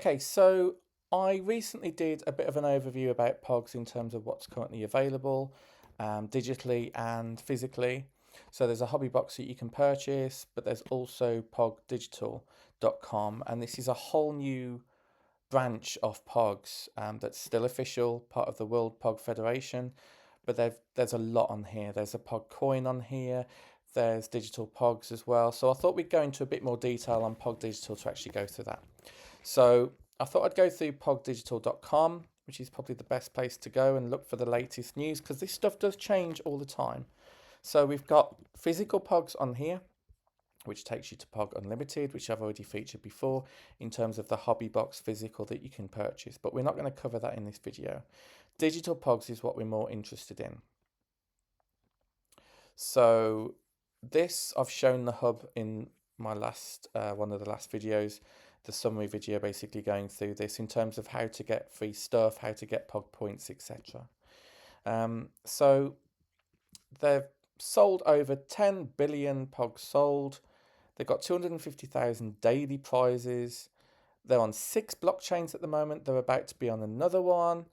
Okay, so I recently did a bit of an overview about POGs in terms of what's currently available digitally and physically. So there's a hobby box that you can purchase, but there's also pogdigital.com, and this is a whole new branch of POGs that's still official, part of the World POG Federation, but there's a lot on here. There's a POG Coin on here. There's digital POGs as well. So I thought we'd go into a bit more detail on POG Digital to actually go through that. So I thought I'd go through pogdigital.com, which is probably the best place to go and look for the latest news because this stuff does change all the time. So we've got physical POGs on here, which takes you to POG Unlimited, which I've already featured before in terms of the hobby box physical that you can purchase, but we're not going to cover that in this video. Digital POGs is what we're more interested in. So this, I've shown the hub in my last one of the last videos, the summary video basically going through this in terms of how to get free stuff, how to get POG points, etc. So they've sold over 10 billion POGs sold. They've got 250,000 daily prizes. They're on 6 blockchains at the moment. They're about to be on another one.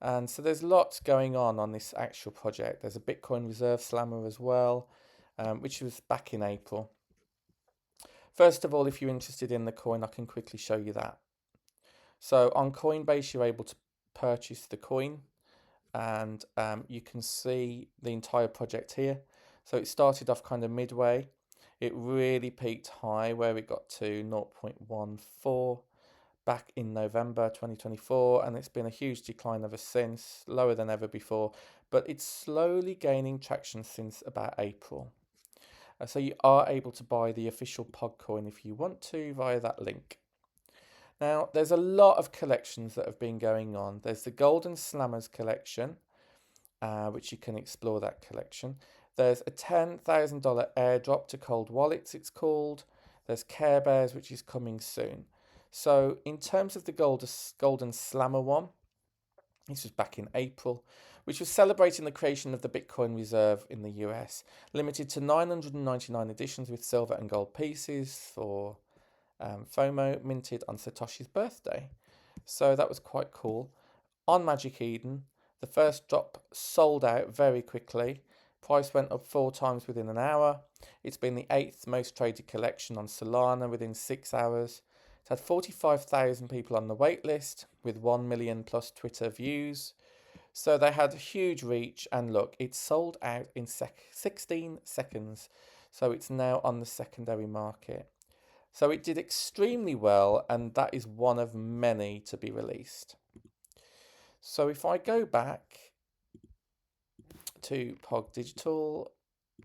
And so there's lots going on this actual project. There's a Bitcoin Reserve Slammer as well, which was back in April. First of all, if you're interested in the coin, I can quickly show you that. So on Coinbase, you're able to purchase the coin, and you can see the entire project here. So it started off kind of midway. It really peaked high where it got to 0.14 back in November 2024, and it's been a huge decline ever since, lower than ever before, but it's slowly gaining traction since about April. So you are able to buy the official POG coin if you want to via that link. Now, there's a lot of collections that have been going on. There's the Golden Slammers collection, which you can explore that collection. There's a $10,000 airdrop to cold wallets, it's called. There's Care Bears, which is coming soon. So in terms of the Golden Slammer one, this was back in April, which was celebrating the creation of the Bitcoin Reserve in the US, limited to 999 editions with silver and gold pieces for FOMO, minted on Satoshi's birthday. So that was quite cool. On Magic Eden, the first drop sold out very quickly. Price went up 4 times within an hour. It's been the 8th most traded collection on Solana within 6 hours. It had 45,000 people on the wait list with 1 million plus Twitter views. So they had a huge reach, and look, it sold out in 16 seconds. So it's now on the secondary market. So it did extremely well, and that is one of many to be released. So if I go back to POG Digital,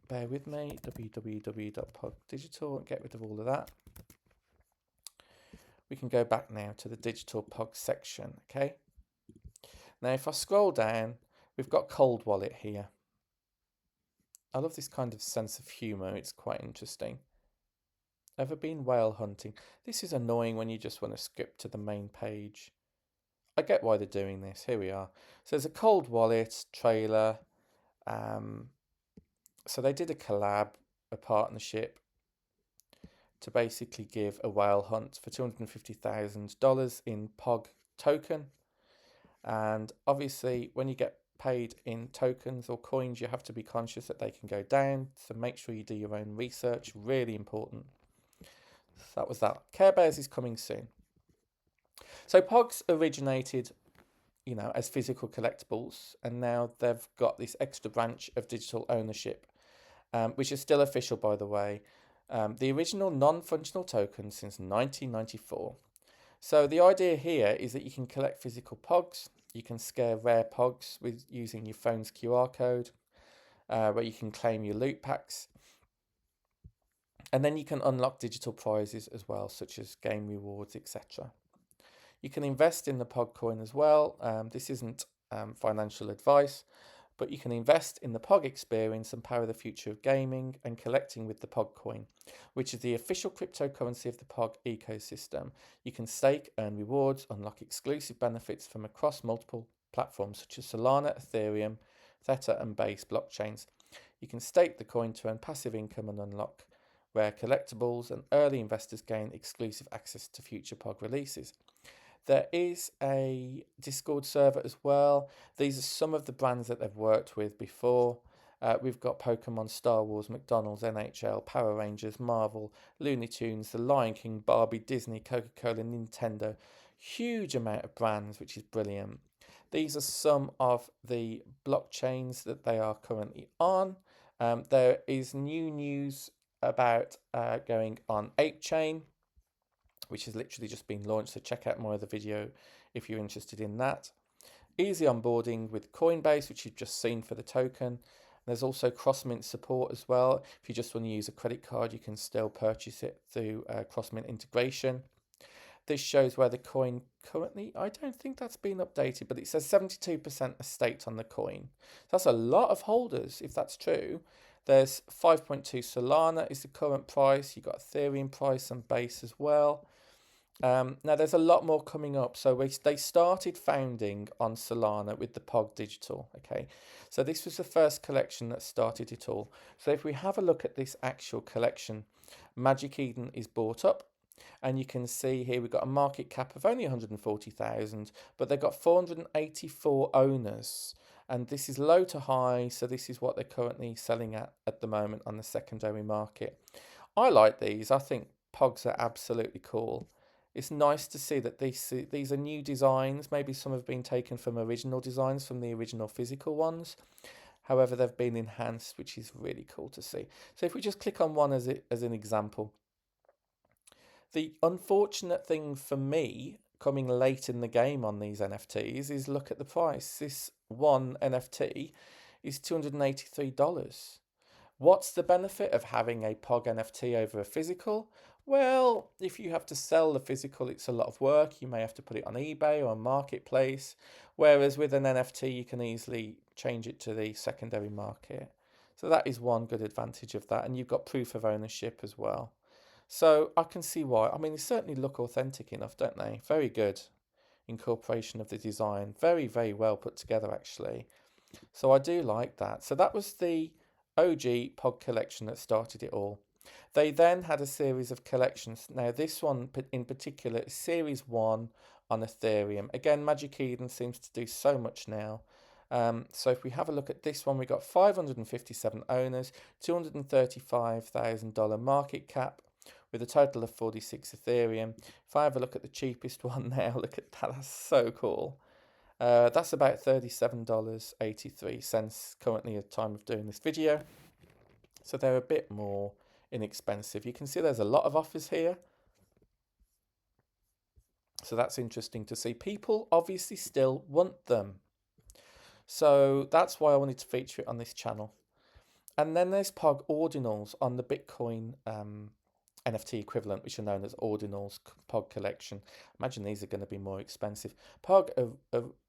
bear with me, www.pogdigital, and get rid of all of that. We can go back now to the digital POG section, okay? Now if I scroll down, we've got Cold Wallet here. I love this kind of sense of humour, it's quite interesting. Ever been whale hunting? This is annoying when you just want to skip to the main page. I get why they're doing this, here we are. So there's a Cold Wallet trailer. So they did a collab, a partnership, to basically give a whale hunt for $250,000 in POG token. And obviously, when you get paid in tokens or coins, you have to be conscious that they can go down. So make sure you do your own research, really important. So that was that. Care Bears is coming soon. So POGs originated, as physical collectibles, and now they've got this extra branch of digital ownership, which is still official, by the way. The original non-functional token since 1994. So the idea here is that you can collect physical POGs, you can scare rare POGs with using your phone's QR code, where you can claim your loot packs. And then you can unlock digital prizes as well, such as game rewards, etc. You can invest in the POG coin as well. This isn't financial advice, but you can invest in the POG experience and power the future of gaming and collecting with the POG coin, which is the official cryptocurrency of the POG ecosystem. You can stake, earn rewards, unlock exclusive benefits from across multiple platforms such as Solana, Ethereum, Theta and Base blockchains. You can stake the coin to earn passive income and unlock rare collectibles, and early investors gain exclusive access to future POG releases. There is a Discord server as well. These are some of the brands that they've worked with before. We've got Pokemon, Star Wars, McDonald's, NHL, Power Rangers, Marvel, Looney Tunes, The Lion King, Barbie, Disney, Coca-Cola, Nintendo. Huge amount of brands, which is brilliant. These are some of the blockchains that they are currently on. There is new news about going on Ape Chain, which has literally just been launched. So check out more of the video if you're interested in that. Easy onboarding with Coinbase, which you've just seen for the token. There's also cross-mint support as well. If you just want to use a credit card, you can still purchase it through cross-mint integration. This shows where the coin currently, I don't think that's been updated, but it says 72% estate on the coin. So that's a lot of holders, if that's true. There's 5.2 Solana is the current price. You've got Ethereum price and base as well. Now there's a lot more coming up. So they started founding on Solana with the POG Digital. Okay, so this was the first collection that started it all. So if we have a look at this actual collection, Magic Eden is bought up. And you can see here we've got a market cap of only 140,000, but they've got 484 owners. And this is low to high, so this is what they're currently selling at the moment on the secondary market. I like these. I think POGs are absolutely cool. It's nice to see that these are new designs. Maybe some have been taken from original designs from the original physical ones. However, they've been enhanced, which is really cool to see. So if we just click on one as an example. The unfortunate thing for me coming late in the game on these NFTs is look at the price. This one NFT is $283. What's the benefit of having a POG NFT over a physical? Well, if you have to sell the physical, it's a lot of work. You may have to put it on eBay or a marketplace. Whereas with an NFT, you can easily change it to the secondary market. So that is one good advantage of that. And you've got proof of ownership as well. So I can see why. I mean, they certainly look authentic enough, don't they? Very good incorporation of the design. Very, very well put together, actually. So I do like that. So that was the OG POG collection that started it all. They then had a series of collections. Now, this one in particular is Series 1 on Ethereum. Again, Magic Eden seems to do so much now. So if we have a look at this one, we got 557 owners, $235,000 market cap, with a total of 46 Ethereum. If I have a look at the cheapest one now, look at that, that's so cool. That's about $37.83 currently at the time of doing this video. So they're a bit more inexpensive. You can see there's a lot of offers here. So that's interesting to see. People obviously still want them. So that's why I wanted to feature it on this channel. And then there's POG Ordinals on the Bitcoin NFT equivalent, which are known as Ordinals POG collection. Imagine these are going to be more expensive. POG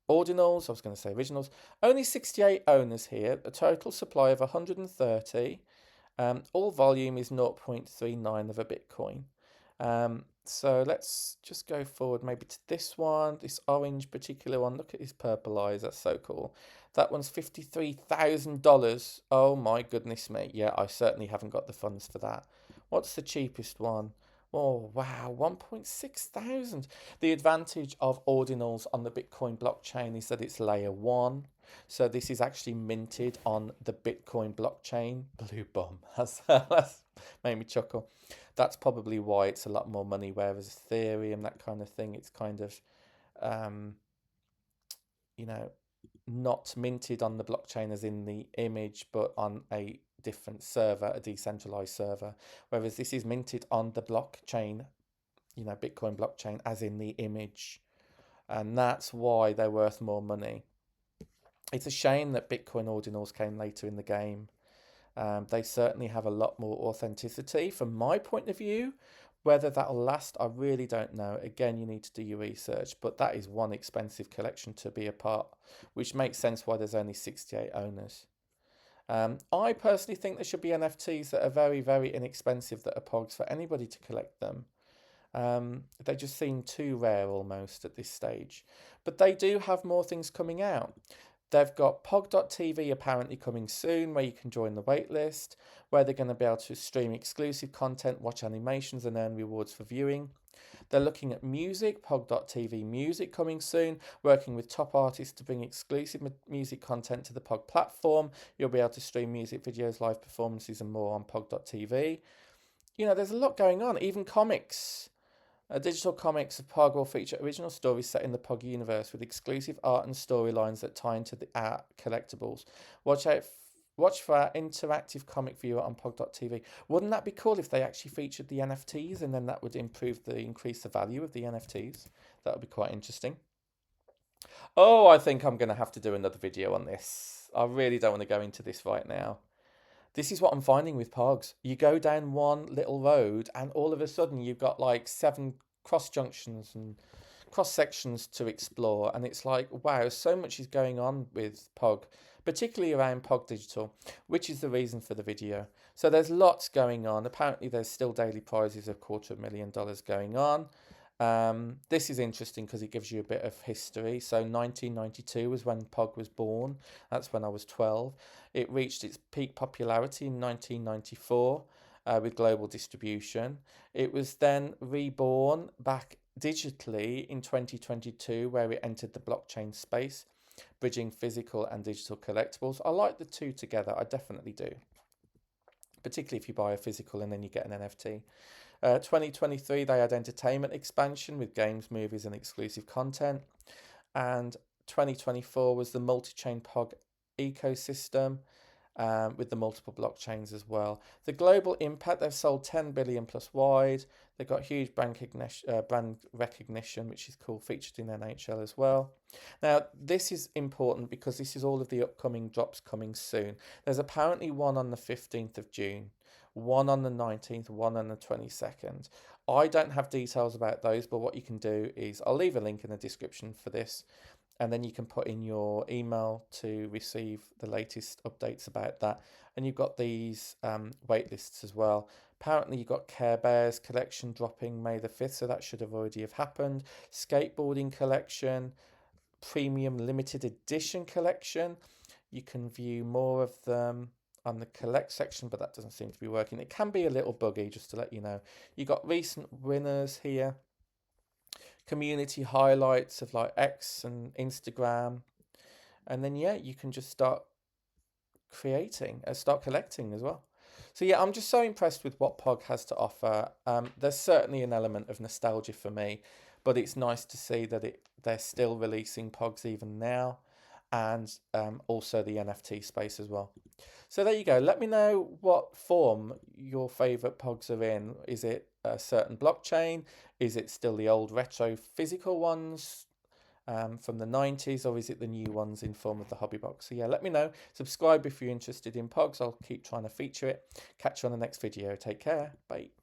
Ordinals, I was going to say originals, only 68 owners here, a total supply of 130. All volume is 0.39 of a Bitcoin. So let's just go forward maybe to this one, this orange particular one. Look at his purple eyes, that's so cool. That one's $53,000. Oh my goodness me. Yeah, I certainly haven't got the funds for that. What's the cheapest one? Oh, wow, 1.6 thousand. The advantage of ordinals on the Bitcoin blockchain is that it's layer 1. So this is actually minted on the Bitcoin blockchain. Blue bomb. That's made me chuckle. That's probably why it's a lot more money, whereas Ethereum, that kind of thing, it's kind of, you know, not minted on the blockchain as in the image, but on a different server, a decentralized server, whereas this is minted on the blockchain, you know, Bitcoin blockchain as in the image, and that's why they're worth more money. It's a shame that Bitcoin ordinals came later in the game. They certainly have a lot more authenticity from my point of view. Whether that'll last, I really don't know. Again, you need to do your research, but that is one expensive collection to be a part, which makes sense why there's only 68 owners. I personally think there should be NFTs that are very, very inexpensive that are POGs for anybody to collect them. They just seem too rare almost at this stage. But they do have more things coming out. They've got POG.TV apparently coming soon, where you can join the waitlist, where they're going to be able to stream exclusive content, watch animations, and earn rewards for viewing. They're looking at music, POG.TV music coming soon, working with top artists to bring exclusive music content to the POG platform. You'll be able to stream music videos, live performances, and more on POG.TV. You know, there's a lot going on. Even comics. Digital comics of POG will feature original stories set in the POG universe with exclusive art and storylines that tie into the art collectibles. Watch for our interactive comic viewer on POG.TV. Wouldn't that be cool if they actually featured the NFTs, and then that would increase the value of the NFTs? That would be quite interesting. Oh, I think I'm going to have to do another video on this. I really don't want to go into this right now. This is what I'm finding with POGs. You go down one little road and all of a sudden you've got like 7 cross junctions and cross sections to explore. And it's like, wow, so much is going on with POG, particularly around POG Digital, which is the reason for the video. So there's lots going on. Apparently there's still daily prizes of $250,000 going on. This is interesting because it gives you a bit of history. So 1992 was when POG was born. That's when I was 12. It reached its peak popularity in 1994 with global distribution. It was then reborn back digitally in 2022, where it entered the blockchain space, bridging physical and digital collectibles. I like the two together. I definitely do. Particularly if you buy a physical and then you get an NFT. 2023, they had entertainment expansion with games, movies, and exclusive content. And 2024 was the multi-chain POG ecosystem with the multiple blockchains as well. The global impact, they've sold 10 billion plus wide. They've got huge brand recognition, which is cool, featured in NHL as well. Now, this is important because this is all of the upcoming drops coming soon. There's apparently one on the 15th of June. One on the 19th, one on the 22nd. I don't have details about those, but what you can do is I'll leave a link in the description for this, and then you can put in your email to receive the latest updates about that. And you've got these wait lists as well. Apparently you've got Care Bears collection dropping May the 5th, so that should have already have happened. Skateboarding collection, premium limited edition collection. You can view more of them on the collect section, but that doesn't seem to be working. It can be a little buggy, just to let you know. You got recent winners here, community highlights of like X and Instagram, and then yeah, you can just start collecting as well. So yeah, I'm just so impressed with what POG has to offer. There's certainly an element of nostalgia for me, but it's nice to see that they're still releasing POGs even now, and also the NFT space as well. So there you go. Let me know what form your favorite POGs are in. Is it a certain blockchain? Is it still the old retro physical ones from the 90s, or is it the new ones in form of the hobby box? So yeah, let me know. Subscribe if you're interested in POGs. I'll keep trying to feature it. Catch you on the next video. Take care. Bye.